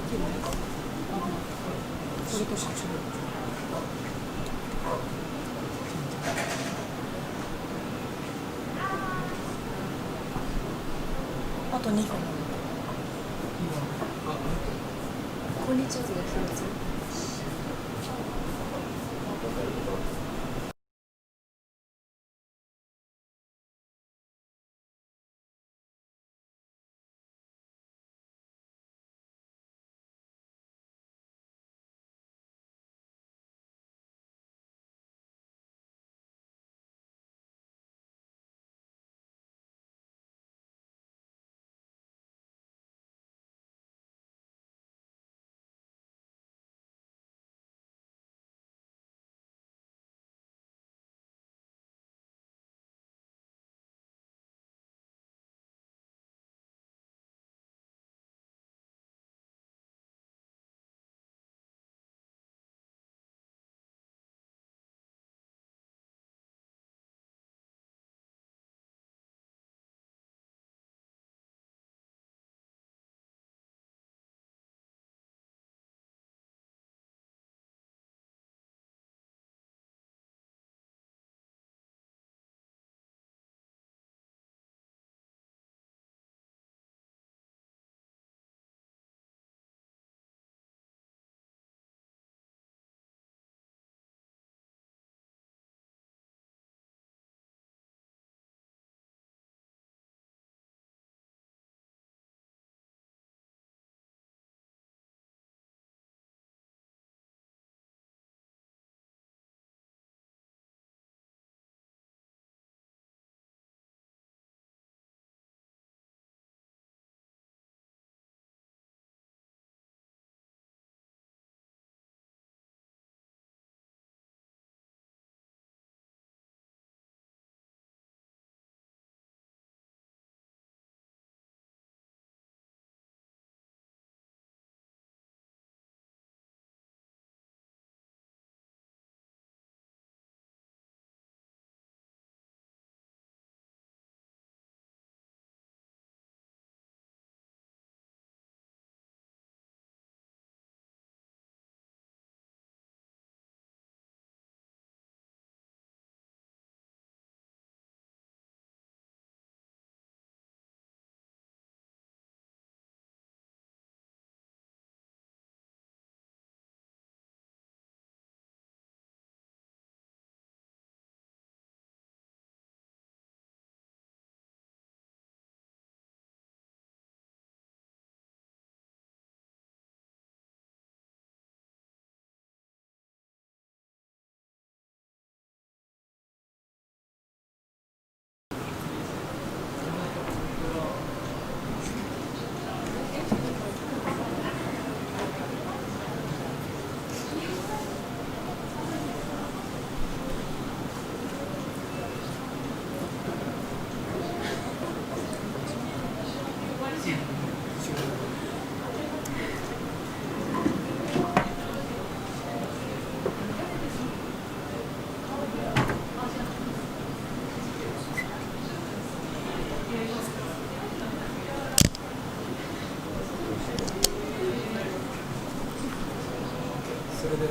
綺麗。それとし違う。あと2分。こんにちはが一つ。それで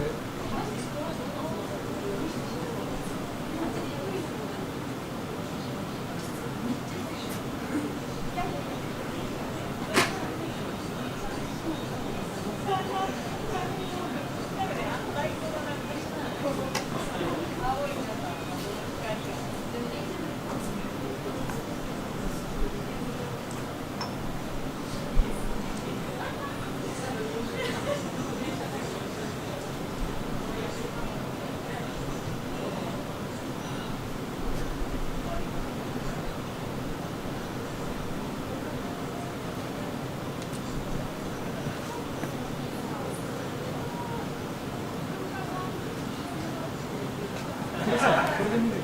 これで見るって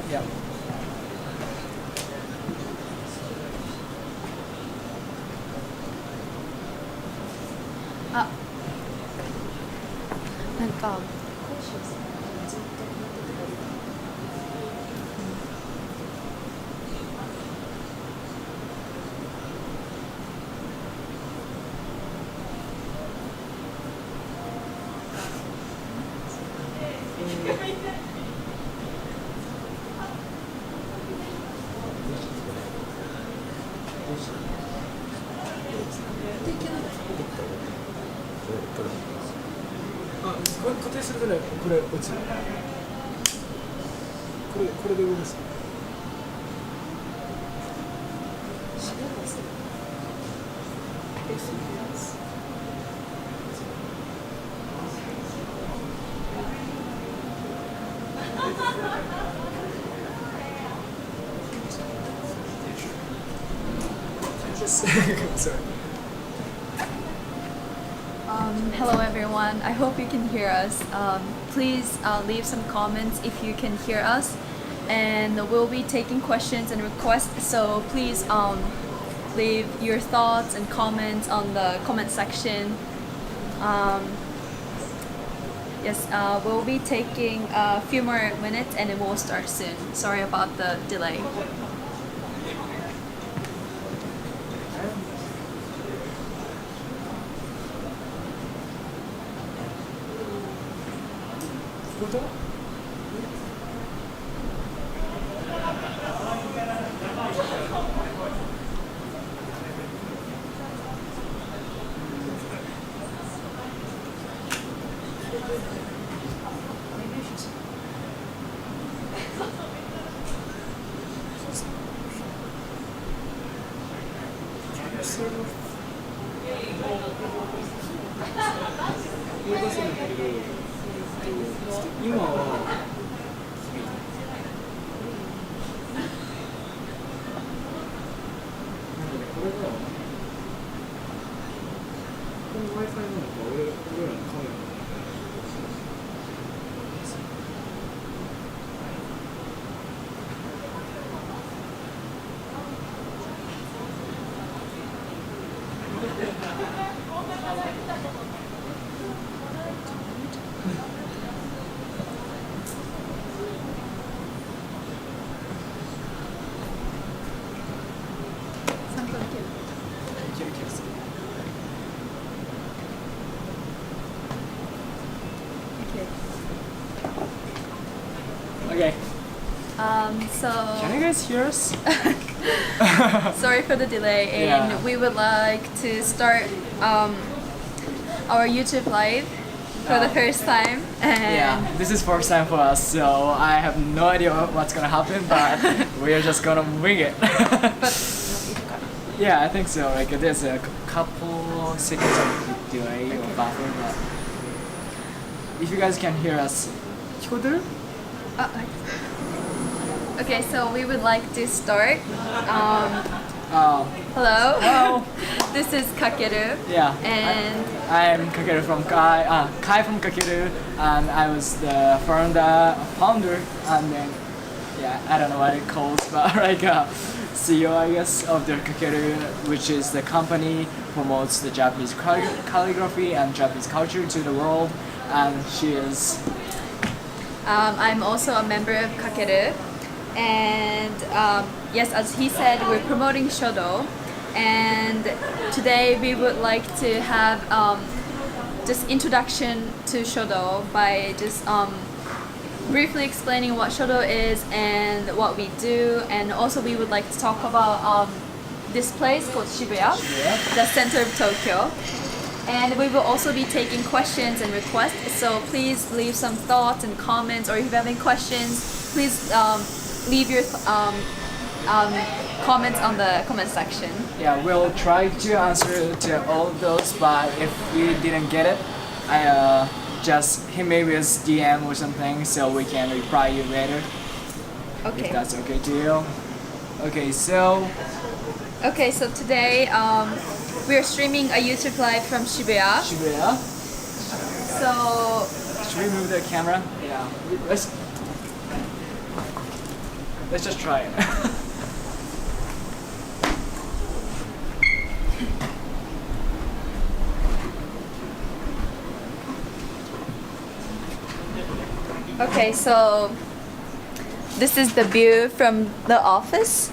いやあ、なんか講師をさ、ずっとやってたりあ、これ固定するとね、これ落ちる。これで動かす。仕事する。Sorry. Hello everyone, I hope you can hear us. Please leave some comments if you can hear us, and we'll be taking questions and requests, so please leave your thoughts and comments on the comment section. Yes, we'll be taking a few more minutes and it will start soon. Sorry about the delay.今はこれがこの Wi-Fi なのか俺らのカメラなのか。Okay. So Can you guys hear us? sorry for the delay, and Yeah. we would like to start our YouTube live for the first time. And Yeah, this is first time for us, so I have no idea what's gonna happen, but we are just gonna wing it. but Yeah, I think so. Like there's a couple seconds of delay or buffer, but if you guys can hear us, 聞こえてる? okay, so we would like to start. Oh, Hello. Hello. This is Kakeru. yeah. And I'm Kakeru from Kai from Kakeru, and I was the founder, and then yeah, I don't know what it calls, but like CEO, I guess, of the Kakeru, which is the company promotes the Japanese calligraphy and Japanese culture to the world, and she is. I'm also a member of Kakeru. And yes, as he said, we're promoting Shodo. And today we would like to have just introduction to Shodo by just briefly explaining what Shodo is and what we do. And also we would like to talk about this place called Shibuya, the center of Tokyo. And we will also be taking questions and requests, so please leave some thoughts and comments, or if you have any questions, please leave your comments on the comment section. Yeah, we'll try to answer to all of those, but if we didn't get it, I just hit me with DM or something, so we can reply you later. If Okay. that's okay to you. Okay, so Okay, so today we are streaming a YouTube live from Shibuya. Shibuya. So Should we move the camera? Yeah. Let's just try it. Okay, so this is the view from the office.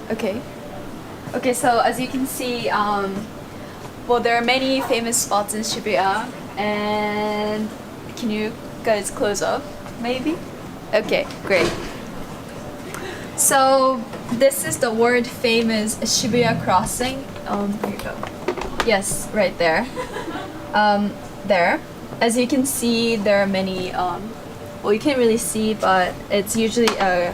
Okay. Okay, so as you can see, well, there are many famous spots in Shibuya, and can you guys close up, maybe? Okay, great. So this is the world famous Shibuya crossing. Here you go. Yes, right there. There. As you can see, there are many. Well, you can't really see, but it's usually a.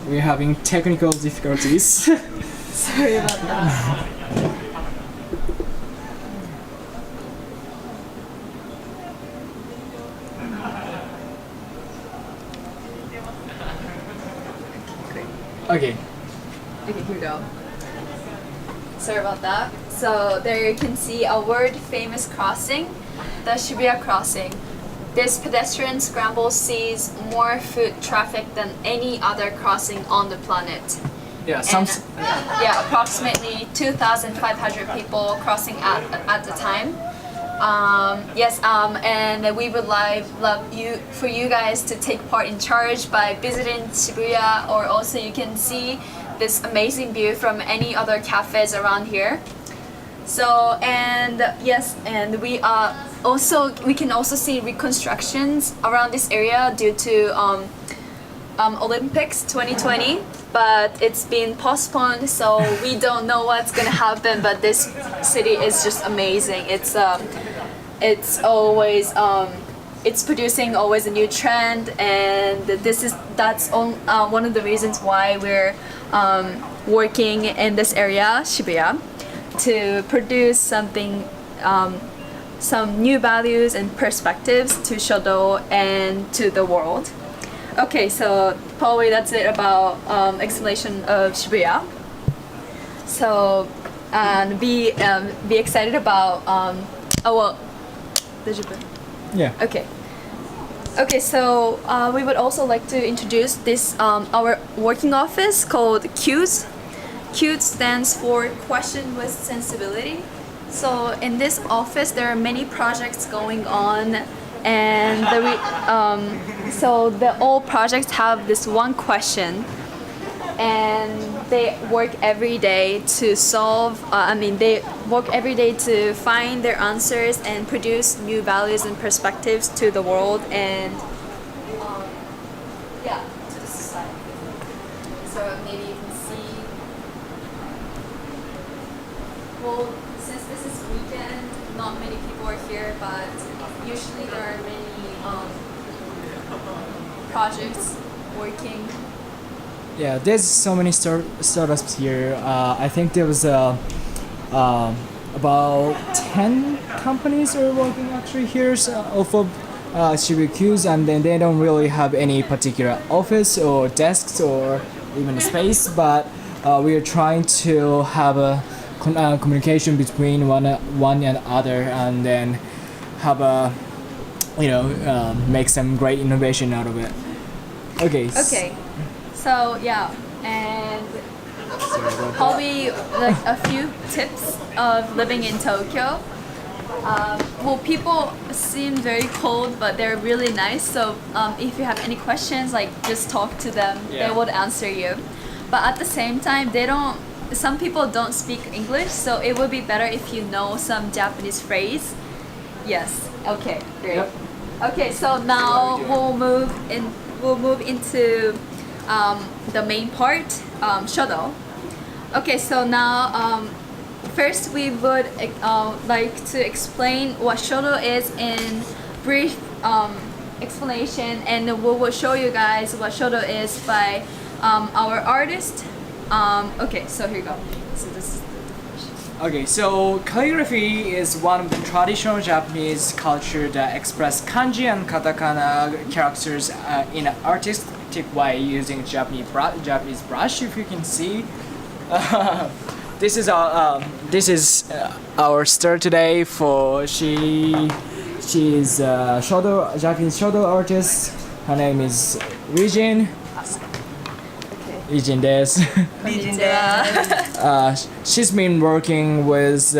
We're having technical difficulties. Sorry about that. Okay. Okay, here we go. Sorry about that. So there you can see a world famous crossing, the Shibuya crossing. This pedestrian scramble sees more foot traffic than any other crossing on the planet. Yeah, And, yeah, approximately 2,500 people crossing at the time. Yes, and we would love for you guys to take part in charge by visiting Shibuya, or also you can see this amazing view from any other cafes around here. So, and yes, and we can also see reconstructions around this area due to Olympics 2020, but it's been postponed, so we don't know what's gonna happen. But this city is just amazing. It's always it's producing always a new trend, and that's one of the reasons why we're working in this area, Shibuya, to produce something, some new values and perspectives to Shodo and to the world. Okay, so probably that's it about explanation of Shibuya. So, and be excited about oh well, did you put? Yeah. Okay. Okay, so we would also like to introduce this our working office called QS. QS stands for Question with Sensibility. So in this office, there are many projects going on, and all projects have this one question, and they work every day to solve. They work every day to find their answers and produce new values and perspectives to the world and to the society. So maybe you can see. Well, since this is weekend, not many people are here, but usually there are many projects working. Yeah, there's so many startups here. I think there was about 10 companies are working actually here off of Shibuya Qs, and then they don't really have any particular office or desks or even space, but we are trying to have a communication between one and other, and then have a make some great innovation out of it. Okay. Okay. So yeah, and probably like a few tips of living in Tokyo. Well, people seem very cold, but they're really nice. So if you have any questions, like just talk to them. Yeah. They would answer you. But at the same time, some people don't speak English, so it would be better if you know some Japanese phrase. Yes. Okay. Great. Yep. Okay. So now we'll move into the main part, Shodo. Okay, so now first we would like to explain what Shodo is in brief explanation, and we will show you guys what Shodo is by our artist. Okay, so here you go. So this is Okay, so calligraphy is one of the traditional Japanese culture that express kanji and katakana characters in an artistic way using Japanese brush. If you can see, this is our star today. She is a Japanese Shodo artist. Her name is Regine. Ijin desu. She's been working with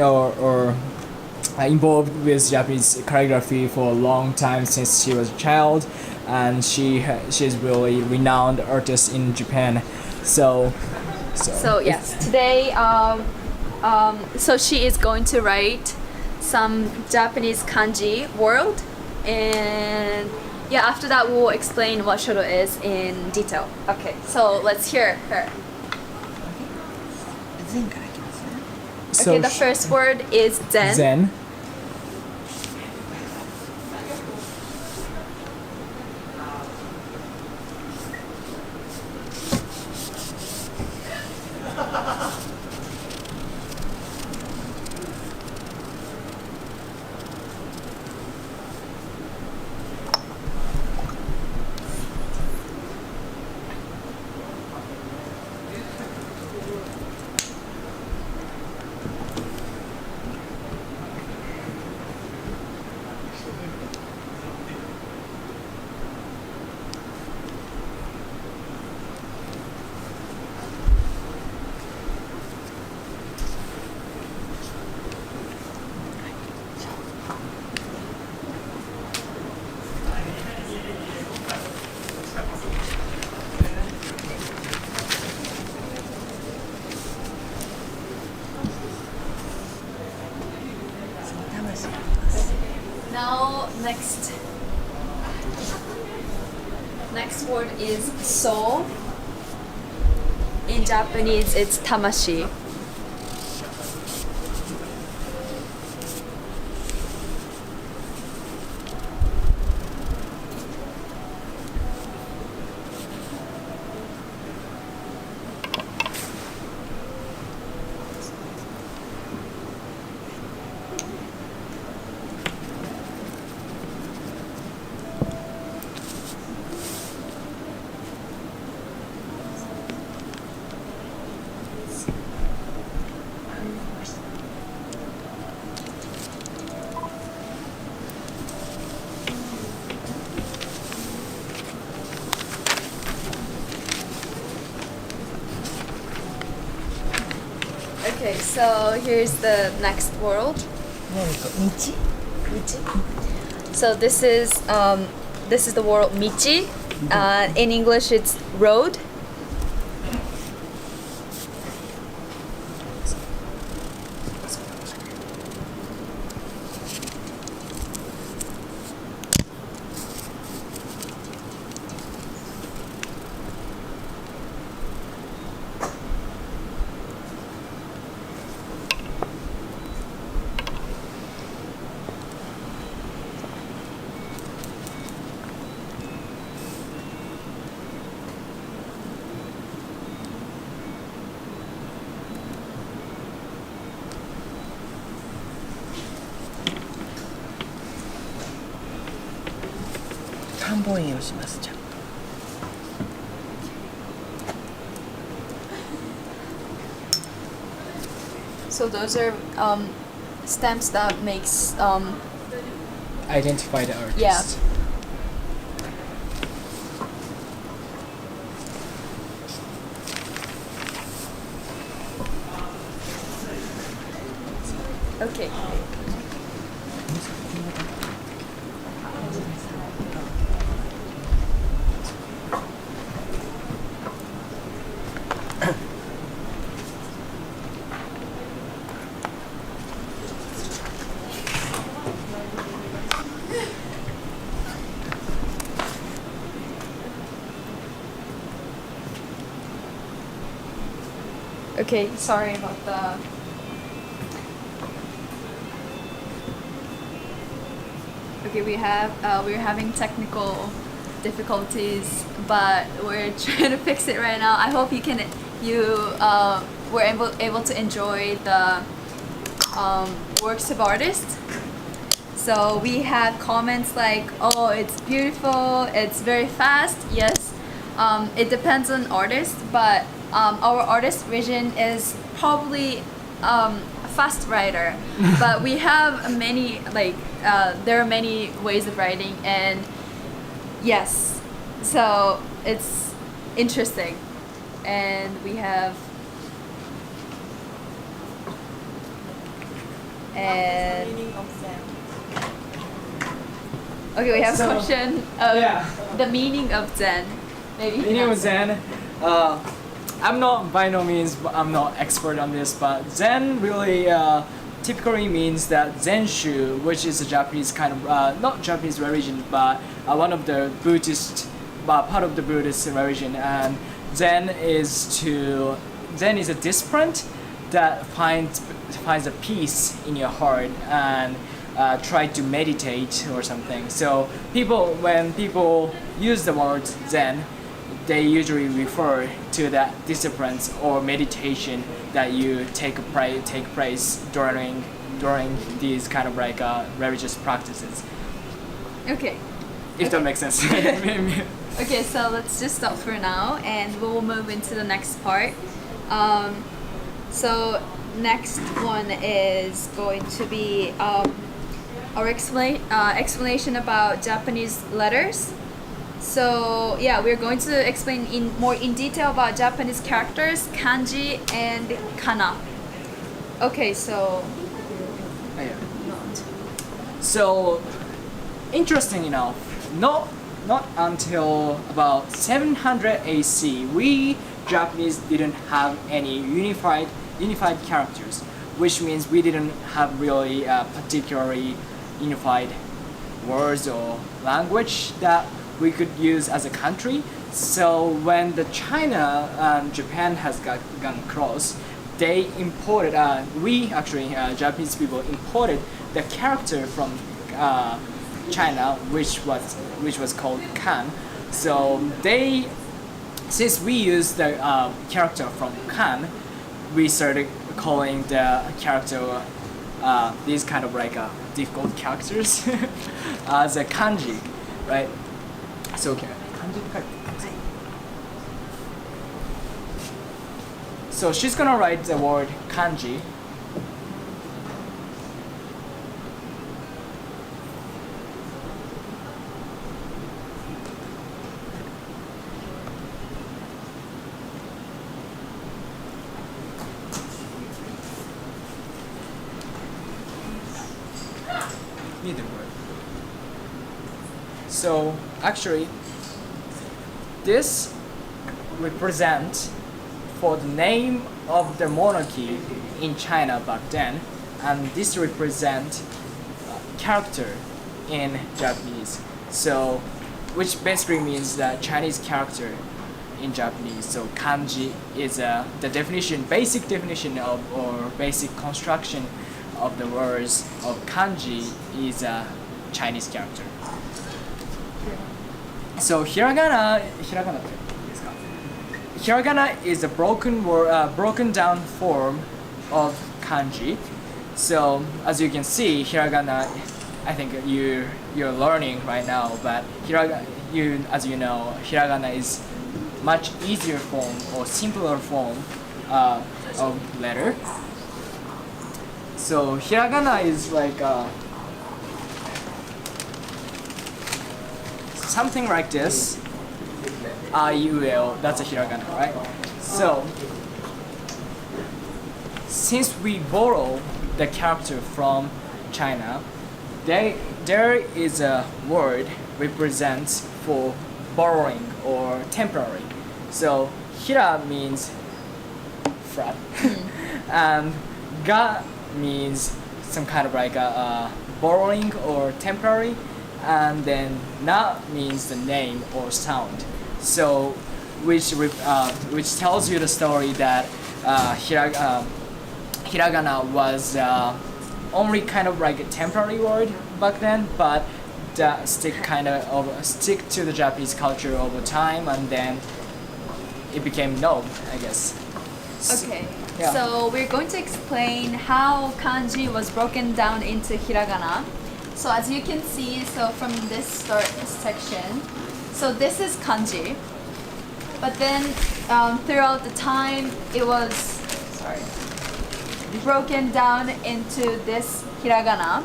or involved with Japanese calligraphy for a long time since she was a child, and she's really renowned artist in Japan. So yes, today so she is going to write some Japanese kanji word, and yeah, after that we'll explain what shodo is in detail. Okay, so let's hear her. 前からいきますね。 Okay, the first word is zen. Zen. Now next word is soul. In Japanese it's tamashi. Okay, so here's the next word. 道 So this is the word michi. In English it's road.漢方印をしますじゃあ。 So those are stamps that makes Identify the artist. Yeah. Okay. Okay, sorry about the. Okay, we're having technical difficulties, but we're trying to fix it right now. I hope were able to enjoy the works of artists. So we had comments like, "Oh, it's beautiful. It's very fast." Yes, it depends on artists, but our artist vision is probably a fast writer. But we have many there are many ways of writing, and yes, so interesting. And we have and Meaning of Zen. okay, we have a So, question of yeah. the meaning of Zen. Maybe you can Meaning of answer. Zen. I'm not by no means I'm not expert on this, but Zen really typically means that Zenshu, which is a Japanese kind of not Japanese religion, but one of the Buddhist, part of the Buddhist religion, and Zen is a discipline that finds a peace in your heart and try to meditate or something. So when people use the word Zen, they usually refer to that disciplines or meditation that you take place during these kind of like religious practices. Okay. If that makes sense. Okay, so let's just stop for now and we'll move into the next part. So next one is going to be our explanation about Japanese letters. So yeah, we're going to explain more in detail about Japanese characters, kanji and kana. Okay, so So, interesting enough, not until about 700 AC, we Japanese didn't have any unified characters, which means we didn't have really particularly unified words or language that we could use as a country. So when the China and Japan has gone close, they imported. Japanese people imported the character from China, which was called kan. So since we used the character from kan, we started calling the character these kind of like difficult characters as a kanji, right? So kanji. So she's gonna write the word kanji. Neither word. So actually, this represents for the name of the monarchy in China back then, and this represents character in Japanese. So, which basically means that Chinese character in Japanese. So kanji is the definition, basic definition of or basic construction of the words of kanji is a Chinese character. So hiragana is a broken down form of kanji. So as you can see, hiragana, I think you're learning right now, but as you know, hiragana is much easier form or simpler form of letter. So hiragana is like something like this. That's a hiragana, right? So since we borrow the character from China, there is a word represents for borrowing or temporary. So hira means flat, and ga means some kind of like a borrowing or temporary, and then na means the name or sound. So which tells you the story that hiragana was only kind of like a temporary word back then, but that stick to the Japanese culture over time, and then it became known, I guess. okay. Yeah. So we're going to explain how kanji was broken down into hiragana. So as you can see, so from this section, so this is kanji, but then throughout the time it was broken down into this hiragana,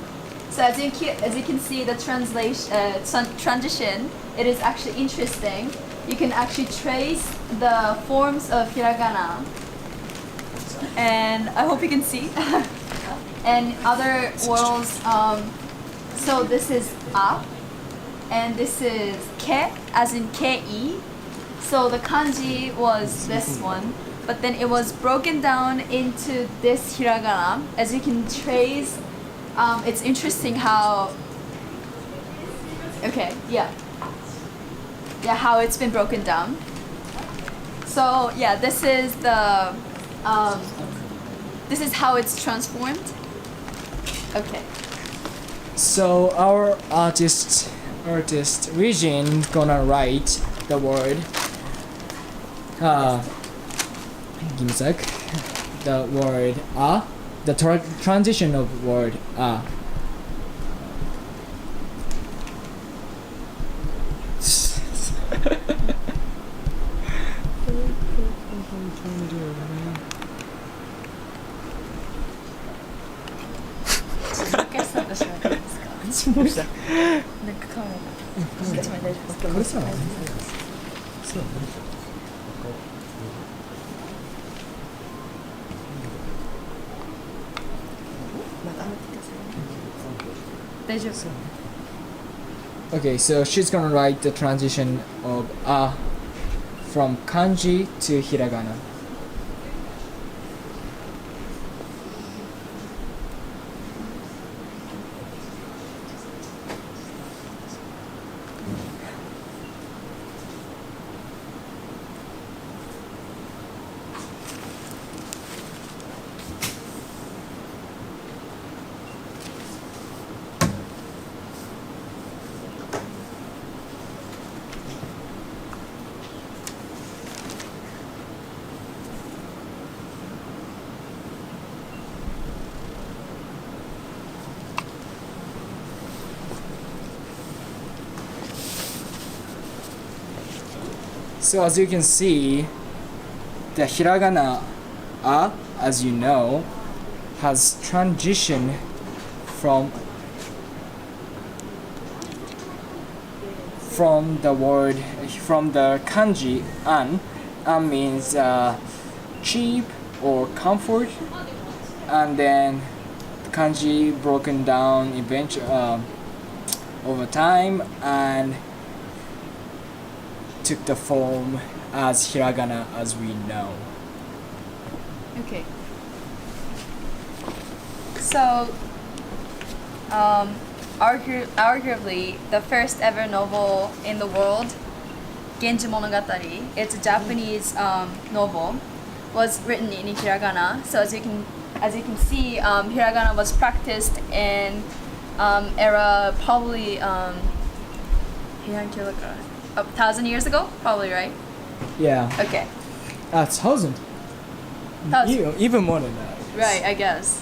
So as you can see, the transition, it is actually interesting. You can actually trace the forms of hiragana, and I hope you can see. And other words. So this is a, and this is ke, as in kei. So the kanji was this one, but then it was broken down into this hiragana. As you can trace, it's interesting how. Okay, yeah, how it's been broken down. So yeah, this is the. This is how it's transformed. Okay. So our artist Regine gonna write the word. Give me a sec. The word a, the transition of word a. Okay, so she's gonna write the transition of a from kanji to hiragana. So as you can see, the hiragana a, as you know, has transitioned from the word, from the kanji an. An means cheap or comfort, and then the kanji broken down eventually over time and took the form as hiragana as we know. Okay. So, arguably, the first ever novel in the world, Genji Monogatari, it's a Japanese novel, was written in hiragana. So as you can see, hiragana was practiced in era probably 1,000 years ago, probably, right? Yeah. Okay. 1,000. Even more than that. Right, I guess.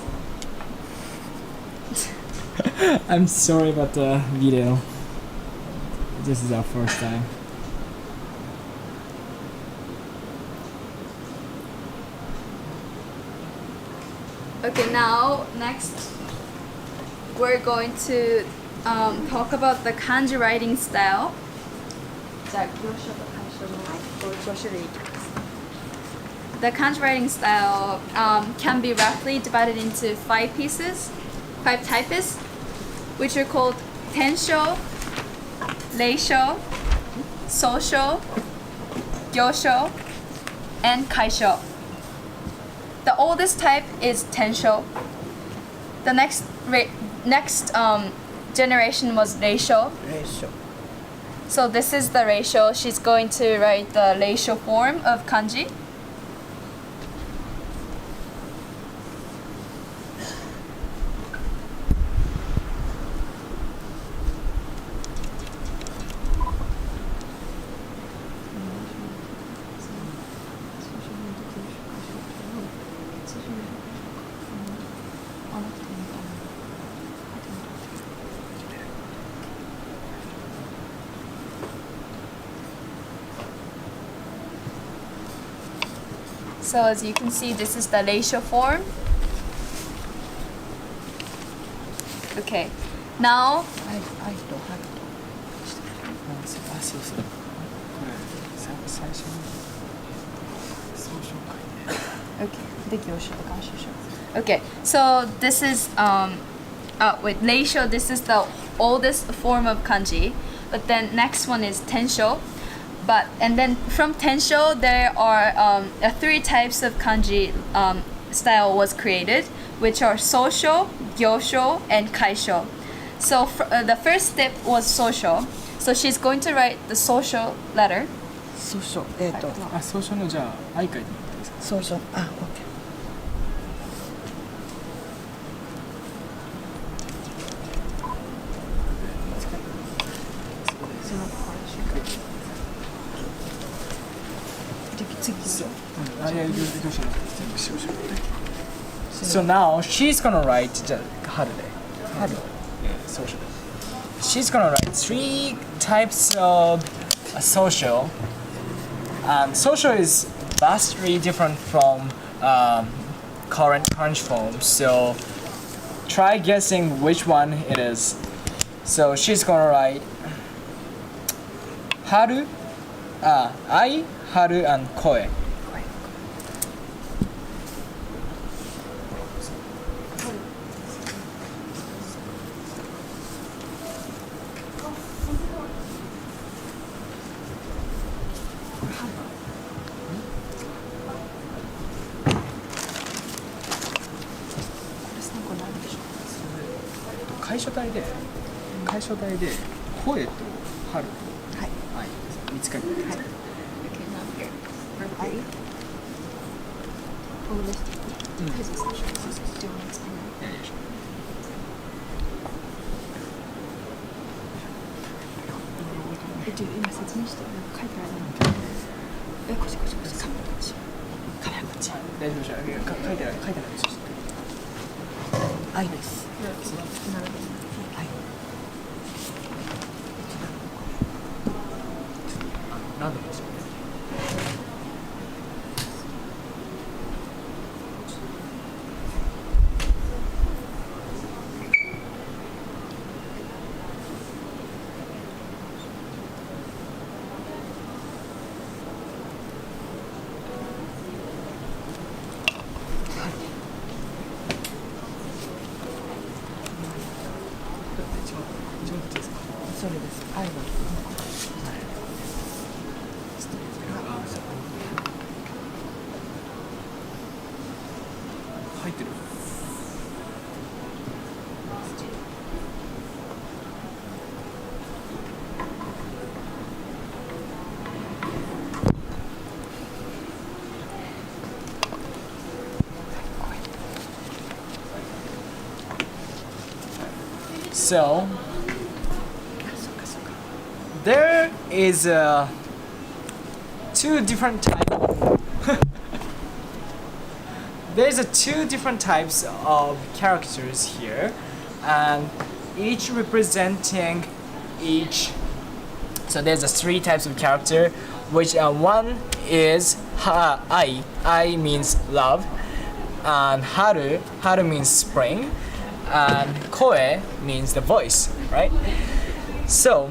I'm sorry about the video. This is our first time. Okay, now next we're going to talk about the kanji writing style. The kanji writing style can be roughly divided into 5 types, which are called tensho, reisho, sousho, gyosho, and kaisho. The oldest type is tensho. The next generation was reisho. So this is the reisho. She's going to write the reisho form of kanji. So as you can see, this is the reisho form. Okay, Now, 愛と春と。あ、そうそう。これ最初に総紹介で。 OK。で、行書と監修書。 okay, so this is wait, Reisho, this is the oldest form of kanji. But then next one is tensho. And then from tensho there are three types of kanji style was created, which are sosho, gyosho, and kaisho. So the first step was sosho. So she's going to write the sosho letter. 総書。あ、総書のじゃあ愛書いてもらっていいですか。総書。あ、OK。So now she's gonna write the haru. Social. She's gonna write three types of social. Social is vastly different from current kanji form. So try guessing which one it is. So she's gonna write haru, ai, haru, and koe.会所代で声と春と愛です。見つかります。Okay, now here. For I. Oh, this. This is social. Do you want to explain that? Yeah, sure. 今説明して書いてあるの。こっちこっちこっちカメラこっち。カメラこっち。大丈夫です。書いてないです。愛です。なるほど。何度もですよね。それです。愛は。入ってる。So there is two different types. There's two different types of characters here, and each representing each. So there's three types of character, which one is ai. Ai means love, and haru means spring, and koe means the voice, right? So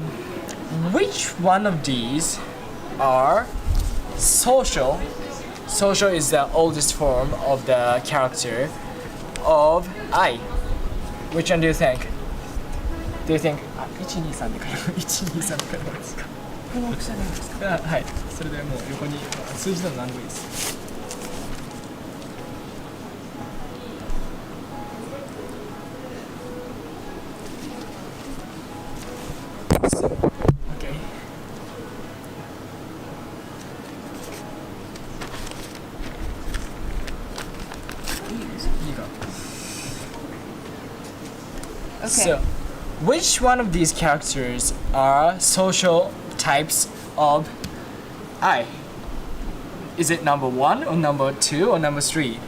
which one of these are social? Social is the oldest form of the character of I. Which one do you think? Do you think 123で書いて123で書いてますか？この大きさなんですか？はい。それでもう横に数字なの何でもいいです。Okay. Okay. So, which one of these characters are social types of I? Is it number 1 or number 2 or number 3?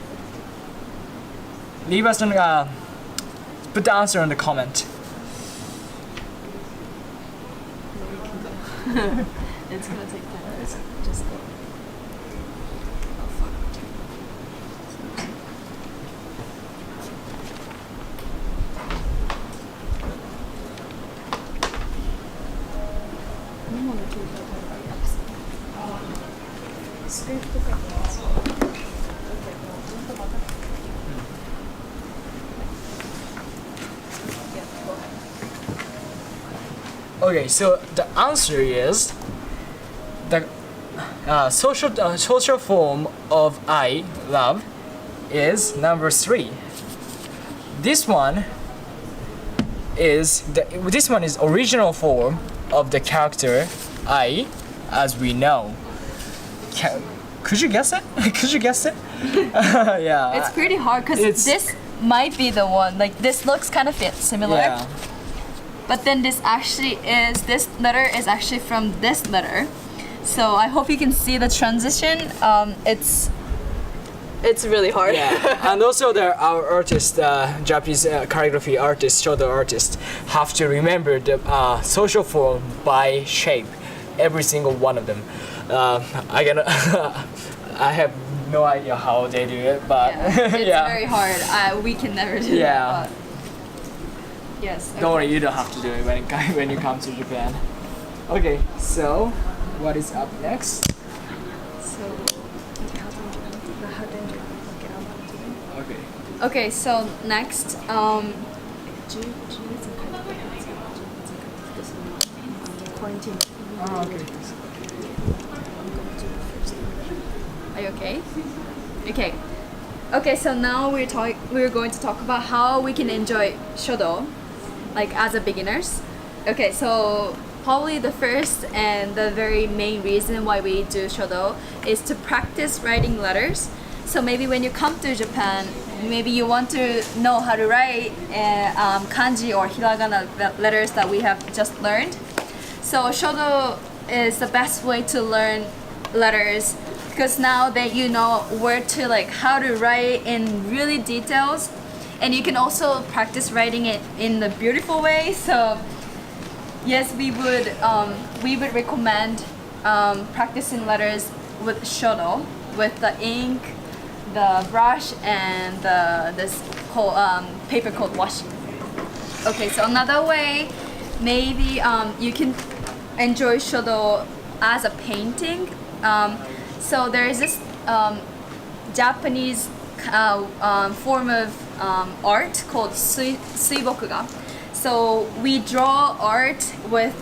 Leave us put the answer in the comment. It's gonna take time. Just go. Oh fuck. メモの記憶が取ればいいですか。スクリプト書いてます。Okay, so the answer is the social form of I love is number 3. This one is original form of the character I, as we know. Could you guess it? Could you guess it? Yeah. It's pretty hard because It's- this might be the one. Like this looks kind of similar. Yeah. But then this letter is actually from this letter. So I hope you can see the transition. It's really hard. Yeah, and also our artist, Japanese calligraphy artist, Shodo artist, have to remember the social form by shape, every single one of them. I have no idea how they do it, but Yeah, it's yeah. very hard. We can never do Yeah. it. But yes. Don't worry, you don't have to do it when you come to Japan. Okay, so what is up next? So, Okay. Okay, so next, 10月に書いてくれたんですけど、10月に書いてきて、そのコアリティ Oh, okay. are you okay? Okay. Okay, so now we're going to talk about how we can enjoy Shodo, like as a beginners. Okay, so probably the first and the very main reason why we do Shodo is to practice writing letters. So maybe when you come to Japan, maybe you want to know how to write kanji or hiragana letters that we have just learned. So Shodo is the best way to learn letters because now that you know where to how to write in really details, and you can also practice writing it in the beautiful way. So yes, we would recommend practicing letters with Shodo, with the ink, the brush, and this whole paper called washi. Okay, so another way, maybe you can enjoy Shodo as a painting. So there is this Japanese form of art called suibokuga. So we draw art with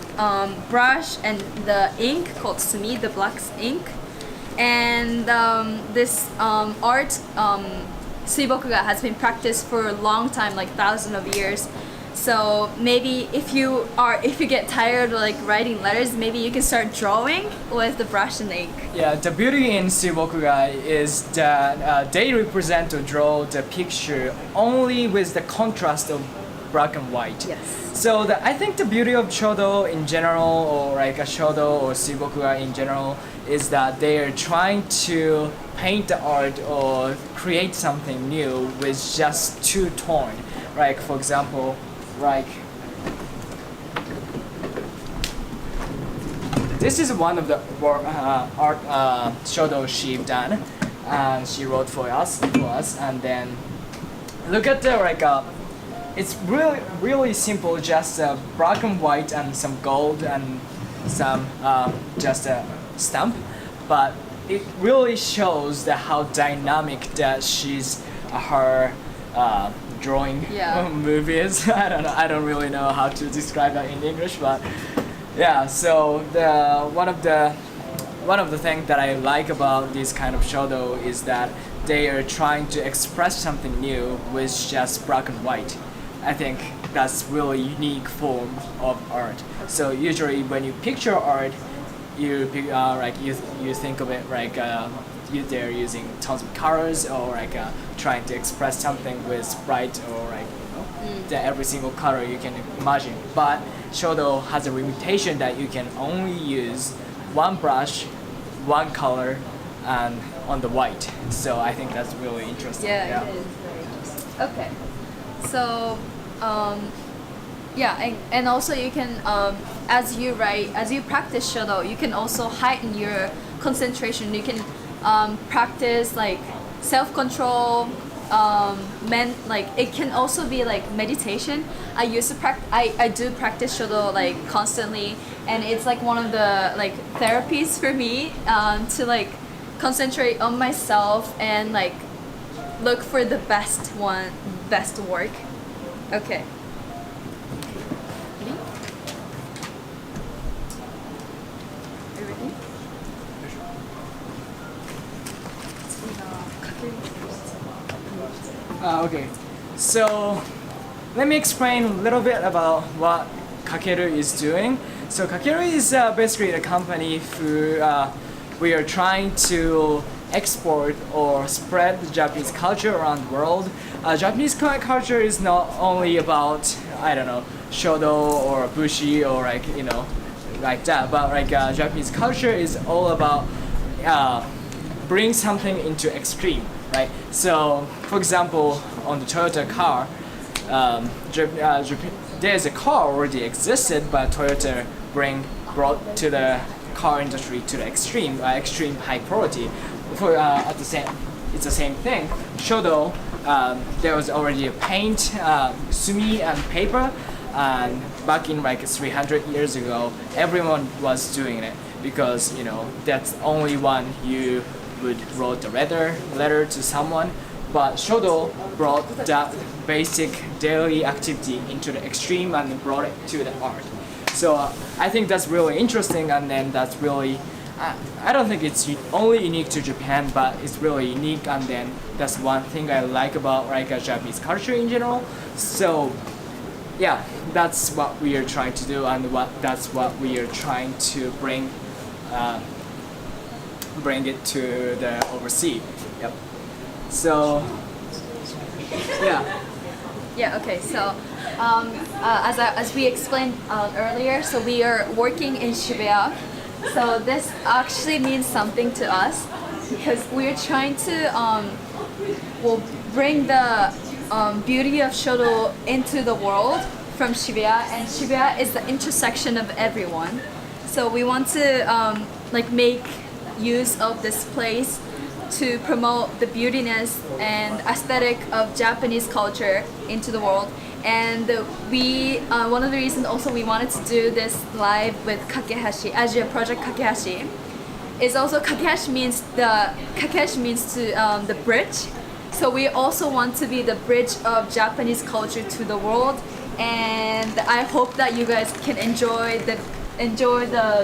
brush and the ink called sumi, the black ink. And this art, suibokuga, has been practiced for a long time, like thousands of years. So maybe if you get tired of writing letters, maybe you can start drawing with the brush and ink. Yeah, the beauty in Suibokuga is that they represent or draw the picture only with the contrast of black and white. Yes. So I think the beauty of Shodo in general, or a Shodo or Suibokuga in general, is that they are trying to paint the art or create something new with just two tone. For example, this is one of the art Shodo she done, and she wrote for us, and then look at the it's really simple, just black and white and some gold and some just a stamp, but it really shows how dynamic that her drawing move is. I don't really know how to describe that in English, but yeah. So one of the things that I like about this kind of Shodo is that they are trying to express something new with just black and white. I think that's really unique form of art. So usually when you picture art, you think of it they're using tons of colors or trying to express something with bright or every single color you can imagine. But Shodo has a limitation that you can only use one brush, one color, and on the white. So I think that's really interesting. Yeah, it is very interesting. Okay, so and also you can as you practice Shodo, you can also heighten your concentration. You can practice self-control like it can also be like meditation. I used to I do practice Shodo like constantly, and it's like one of the like therapies for me to like concentrate on myself and like look for the best work. Okay. Ready? Are you ready? Okay, so let me explain a little bit about what Kakeru is doing. So Kakeru is basically a company who we are trying to export or spread the Japanese culture around the world. Japanese culture is not only about, I don't know, Shodo or Bushi or like, you know, like that, but like Japanese culture is all about bring something into extreme, right? So, for example, on the Toyota car, there's a car already existed, but Toyota brought to the car industry to the extreme high quality. For it's the same thing. Shodo, there was already a paint, sumi, and paper, and back in like 300 years ago, everyone was doing it because you know that's only one you would wrote the letter to someone. But Shodo brought that basic daily activity into the extreme and brought it to the art. So I think that's really interesting, and then that's really I don't think it's only unique to Japan, but it's really unique, and then that's one thing I like about like Japanese culture in general. So yeah, that's what we are trying to do, and that's what we are trying to bring it to the overseas. Yep. So yeah. Yeah, okay, so as we explained earlier, so we are working in Shibuya. So this actually means something to us because we're trying to bring the beauty of Shodo into the world from Shibuya, and Shibuya is the intersection of everyone. So we want to like make use of this place to promote the beautiness and aesthetic of Japanese culture into the world. And we one of the reasons also we wanted to do this live with KAKEHASHI, Asia Project KAKEHASHI, is also KAKEHASHI means the bridge. So we also want to be the bridge of Japanese culture to the world, and I hope that you guys can enjoy the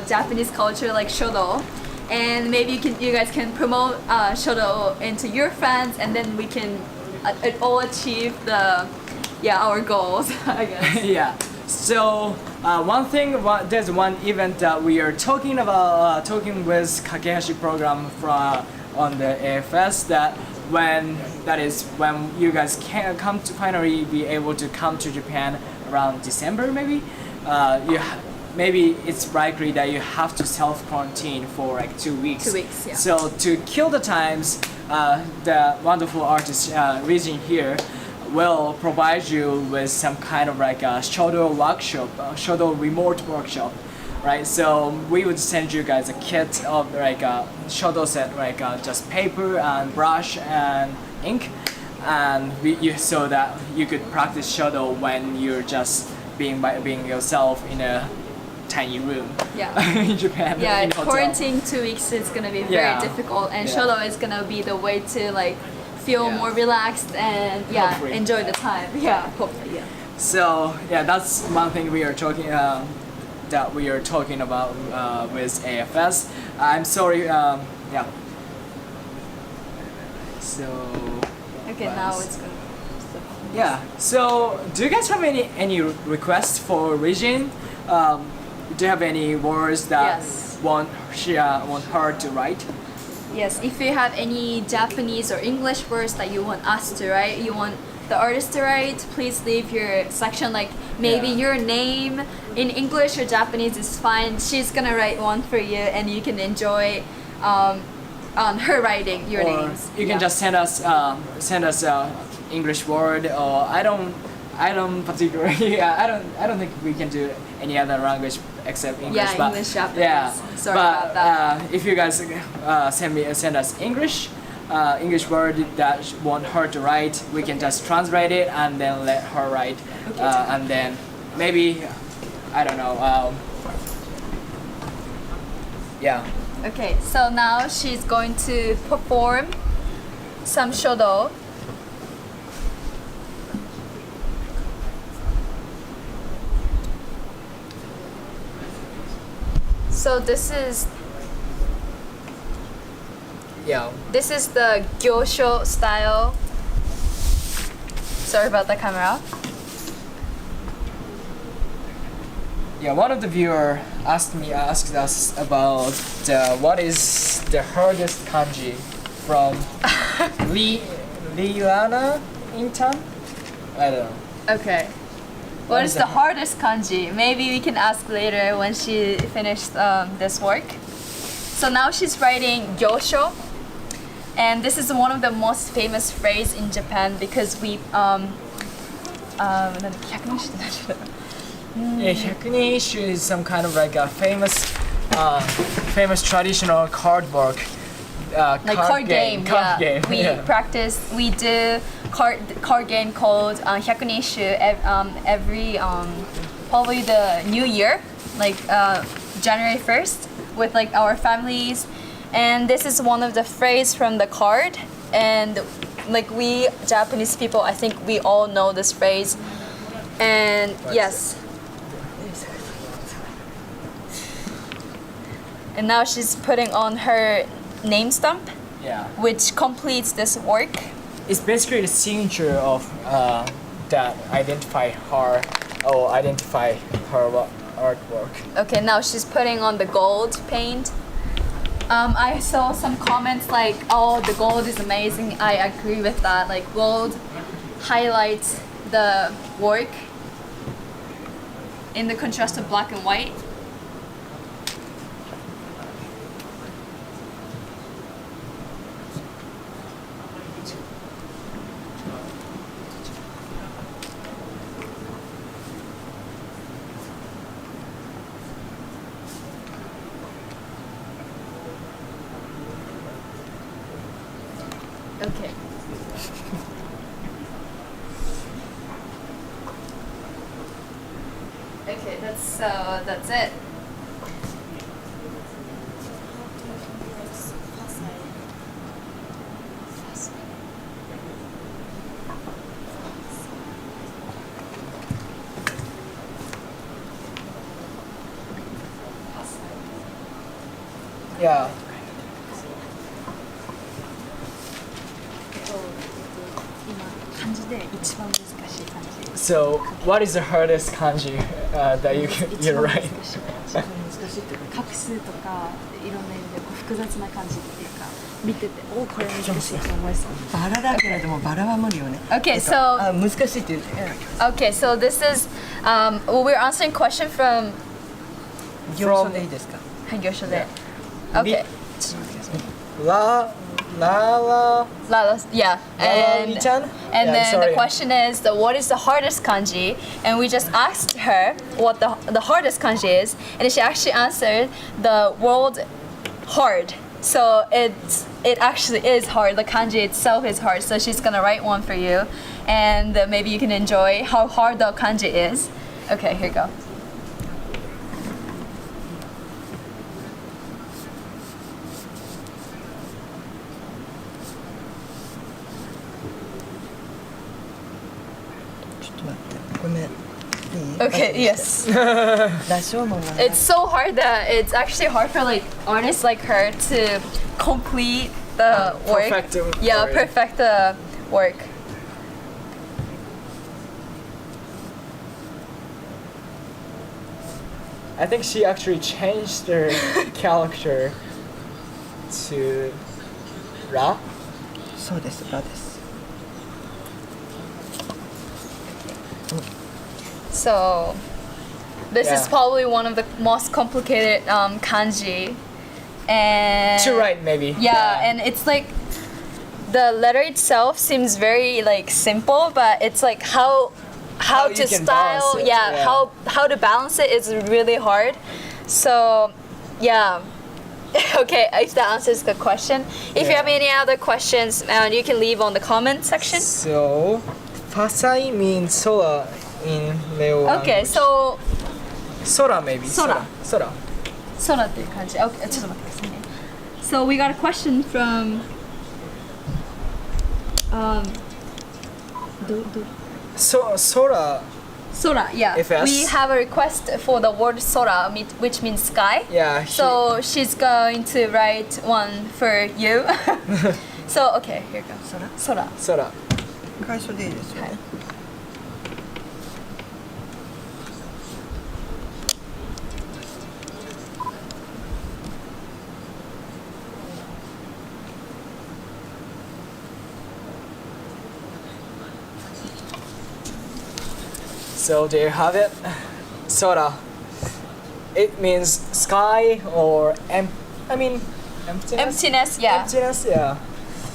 Japanese culture like Shodo, and maybe you guys can promote Shodo into your friends, and then we can all achieve our goals, I guess. Yeah. So there's one event that we are talking about, talking with KAKEHASHI program on the AFS, when you guys can come to finally be able to come to Japan around December maybe. Maybe it's likely that you have to self-quarantine for like 2 weeks. 2 weeks, yeah. So to kill the times, the wonderful artist Rijin here will provide you with some kind of like a Shodo workshop, Shodo remote workshop, right? So we would send you guys a kit of like a Shodo set, like just paper and brush and ink, and so that you could practice Shodo when you're just being yourself in a tiny room. Yeah. In Japan. Yeah, in a hotel. quarantine 2 weeks is gonna be very difficult, and Shodo is gonna be the way to like feel more relaxed and Hopefully. enjoy the time. Yeah, hopefully. Yeah. So yeah, that's one thing we are talking about with AFS. I'm sorry. Yeah. So. Okay, now it's good. Yeah. So, do you guys have any requests for Rijin? Do you have any words that Yes. want her to write? Yes, if you have any Japanese or English words that you want us to write, you want the artist to write, please leave your section, like maybe your name in English or Japanese is fine. She's gonna write one for you, and you can enjoy her writing your names. You can just send us English word, or I don't particularly I don't think we can do any other language except English. English, Japanese. Yeah, Sorry about that. If you guys send us English, English word that want her to write, we can just translate it and then let her write. And then maybe, I don't know, yeah. Okay, so now she's going to perform some shodo. So this is Yeah. the gyosho style. Sorry about the camera. Yeah, one of the viewer asked us about what is the hardest kanji from Liana Intan? I don't know. Okay. What is the hardest kanji? Maybe we can ask later when she finished this work. So now she's writing gyosho, and this is one of the most famous phrase in Japan because we Yeah, hyakunishu is some kind of like a famous traditional card work. Like card game. Card game. We yeah. practice. We do card game called hyakunishu every probably the New Year, like January 1st, with like our families, and this is one of the phrase from the card, and like we Japanese people, I think we all know this phrase, and yes. And now she's putting on her name stamp, Yeah. which completes this work. It's basically the signature of that identify her artwork. Okay, now she's putting on the gold paint. I saw some comments like, "Oh, the gold is amazing." I agree with that. Like gold highlights the work in the contrast of black and white. Okay. Okay, that's it. Yeah. So, what is the hardest kanji that you write? 難しいっていうか画数とかいろんな意味でこう複雑な感じっていうか見てておこれ難しいと思いそうバラだけれどもバラは無理よね。 Okay, so あ難しいって言う。 okay, so this is well, we're answering question from 業者でいいですか。gyosho there. Okay. Lala. Yeah. And Michan? and Yeah, then sorry. the question is what is the hardest kanji? And we just asked her what the hardest kanji is, and she actually answered the word hard. So it actually is hard. The kanji itself is hard. So she's gonna write one for you, and maybe you can enjoy how hard the kanji is. Okay, here you go. Okay, yes. 出しようもない It's so hard that it's actually hard for like artists like her to complete the work. Perfect the Yeah, work. perfect the work. I think she actually changed her character to Ra. そうですラです So this is Yeah. probably one of the most complicated kanji. And To write maybe. Yeah, and it's like the letter itself seems very like simple, but it's like how How you to can style, balance it, yeah, yeah. how to balance it is really hard. So yeah, Okay, if that answers the question. If you Yeah. have any other questions, you can leave on the comment section. So, Fasai means solar in Leo Okay, language. so Sora maybe. Sora. Sora. 空っていう感じ。Okay, ちょっと待ってくださいね。So we got a question from Sora. Sora, yeah. FS. We have a request for the word Sora, which means sky. Yeah. So she's going to write one for you. So okay, here you go. Sora. Sora. 楷書でいいですよね。So there you have it. Sora. It means sky or emptiness. Emptiness, yeah. Emptiness, yeah.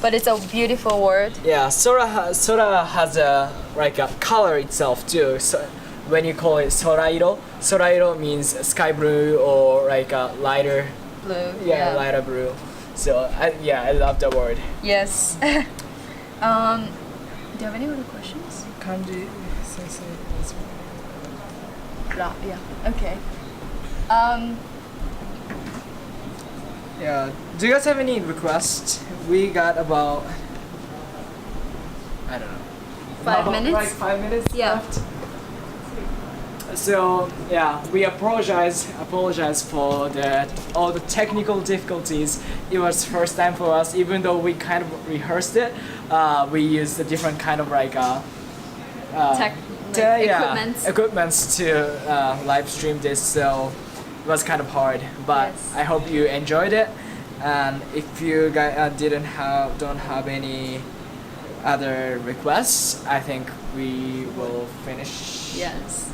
But it's a beautiful word. Yeah, Sora has a like a color itself too. So when you call it sorairo means sky blue or like a lighter, Blue. lighter blue. So I love the word. Yes. Do you have any other questions? Kanji sensei. Yeah. Okay. Yeah. Do you guys have any requests? We got about I don't know. 5 minutes? Like 5 minutes Yeah. left. So yeah, we apologize for all the technical difficulties. It was first time for us, even though we kind of rehearsed it. We used a different kind of like equipments to live stream this, so it was kind of hard. But Yes. I hope you enjoyed it. And if you guys don't have any other requests, I think we will finish. Yes.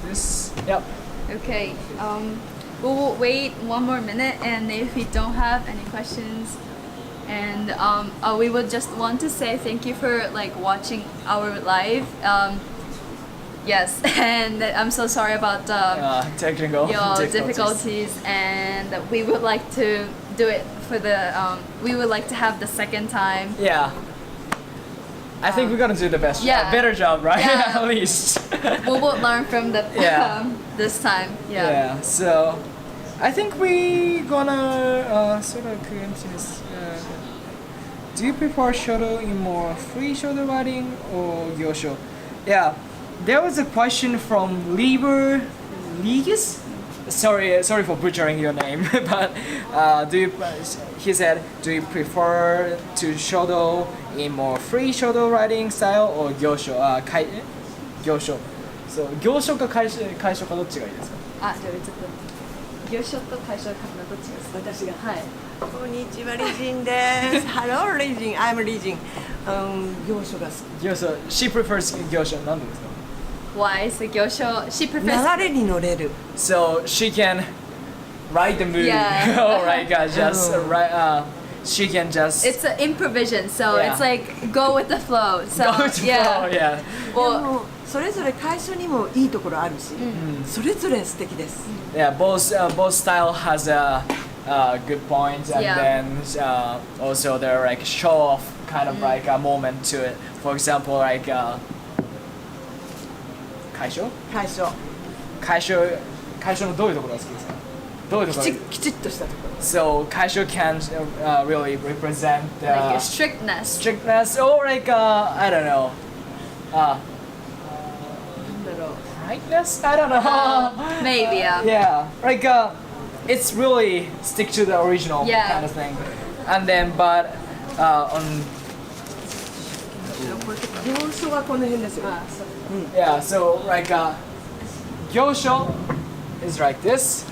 This. Yep. Okay. We'll wait one more minute, and if we don't have any questions, and we would just want to say thank you for like watching our live. Yes, and I'm so sorry about Technical your difficulties, and we would like to do it for the. We would like to have the second time. Yeah. I think we're gonna do the best yeah. job, better job, right? Yeah. At least. We will learn from the Yeah. this time. Yeah. Yeah. So, I think we gonna sort of do you prefer Shodo in more free Shodo writing or Gyosho? Yeah. There was a question from Lieber Ligus. Sorry for butchering your name, but he said, do you prefer to Shodo in more free Shodo writing style or Gyosho? Gyosho. So 行書か楷書かどっちがいいですか？あ、じゃあちょっと行書と楷書を書くのどっちですか？私がはい。こんにちは、リジンです。Hello, リジン。I'm リジン。行書が好き。行書。She prefers 行書。なんでですか？ Why is the 行書 she prefers 流れに乗れる。 So she can ride the mood. Yeah. Oh my god, just she can just It's an improvisation, so Yeah. it's like go with the flow. So go with the yeah. flow, yeah. で Well, もそれぞれ楷書にもいいところあるし、それぞれ素敵です。 Yeah, both style has a good point, and Yeah. then also there are like show off kind of like a moment to it. For example, like 楷書のどういうところが好きですか？どういうところ？きちっとしたところ。 So 楷書 can really represent like strictness. strictness or like I don't know. なんだろう。 Brightness? I don't know. Maybe yeah. Yeah, like it's really stick to the original Yeah. kind of thing, and then but on 行書はこの辺ですよ。 yeah, so like gyosho is like this.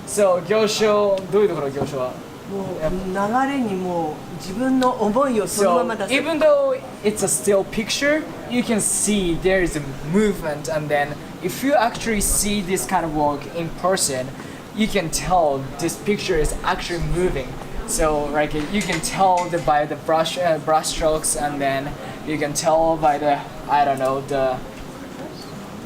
So 行書どういうところ行書は？もう流れにもう自分の思いをそのま So ま出す。 even though it's a still picture, you can see there is a movement, and then if you actually see this kind of work in person, you can tell this picture is actually moving. So like you can tell by the brush strokes, and then you can tell by the I don't know the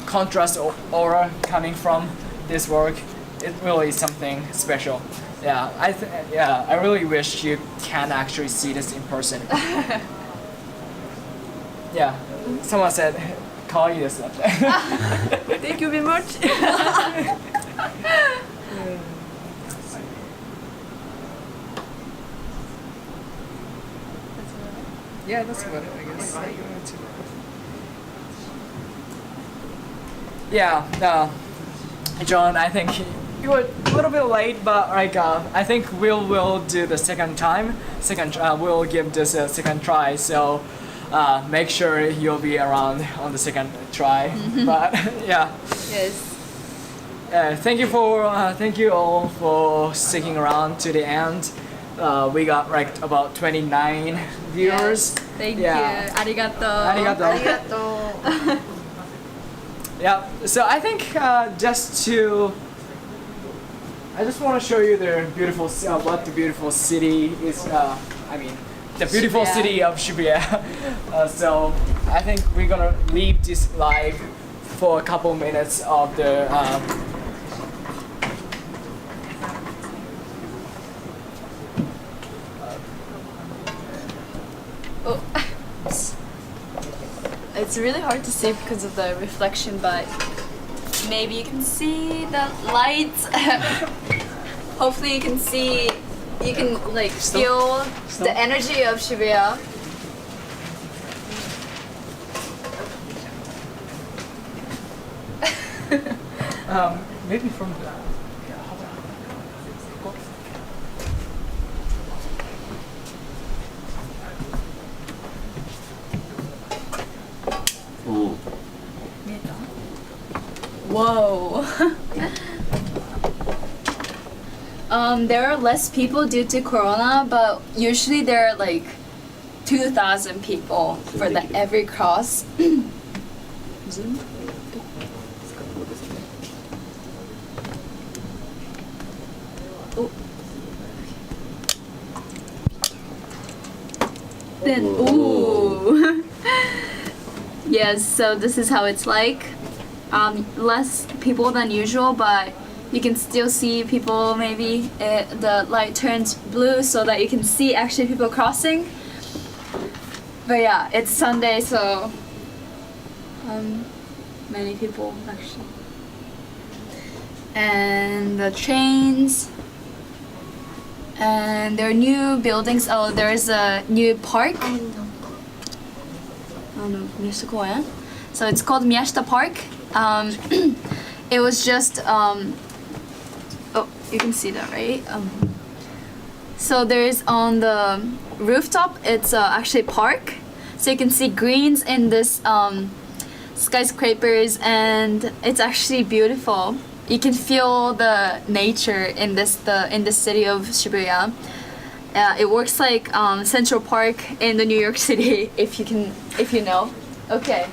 contrast aura coming from this work, it really is something special. Yeah, I really wish you can actually see this in person. Yeah, someone said, "Kawaii desu." Thank you very much. Yeah, that's about it, I guess. Yeah, John, I think you were a little bit late, but like I think we'll do the second time. We'll give this a second try. So make sure you'll be around on the second try. But yeah. Yes. Thank you all for sticking around to the end. We got like about 29 viewers. Yes. Thank Yeah. you. Arigato. Arigato. ありがとう。 Yeah. So I think I just want to show you the beautiful what the beautiful city is. I mean, the beautiful Shibuya. city of Shibuya. So I think we're gonna leave this live for a couple minutes of the. Oh. It's really hard to see because of the reflection, but maybe you can see the lights. Hopefully you can see, you can like feel the energy of Shibuya. Maybe from the. Whoa. There are less people due to Corona, but usually there are like 2,000 people for the every cross. Zoom. Oh. Then, ooh. Yes, so this is how it's like. Less people than usual, but you can still see people. Maybe the light turns blue so that you can see actually people crossing. But yeah, it's Sunday, so many people actually. And the trains. And there are new buildings. Oh, there's a new park. Miyashita Koen. So it's called Miyashita Park. It was just oh, you can see that, right? So there's on the rooftop, it's actually a park, so you can see greens in this skyscrapers, and it's actually beautiful. You can feel the nature in the city of Shibuya. It works like Central Park in the New York City, if you know. Okay.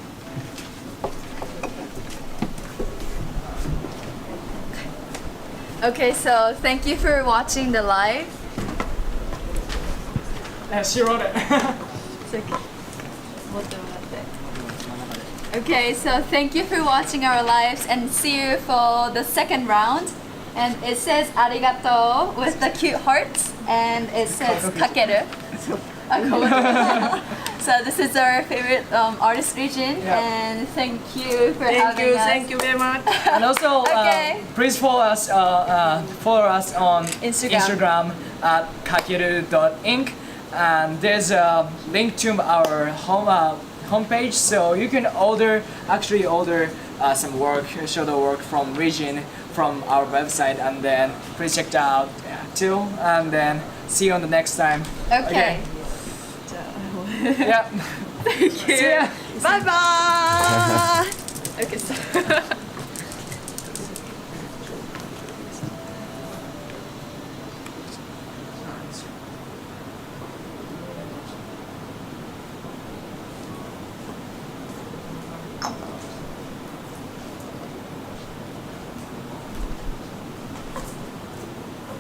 Okay, so thank you for watching the live. She wrote it. It's okay. Okay, so thank you for watching our lives, and see you for the second round. And it says arigato with the cute hearts, and it says kakeru. So this is our favorite artist region, and thank you for having us. Thank you very much. And also, Okay. please follow us on Instagram. at kakeru.inc, and there's a link to our homepage, so you can order some work, Shodo work from region from our website, and then please check that out too, and then see you on the next time. Okay. Yeah. Thank you. See ya. Bye bye. Okay, so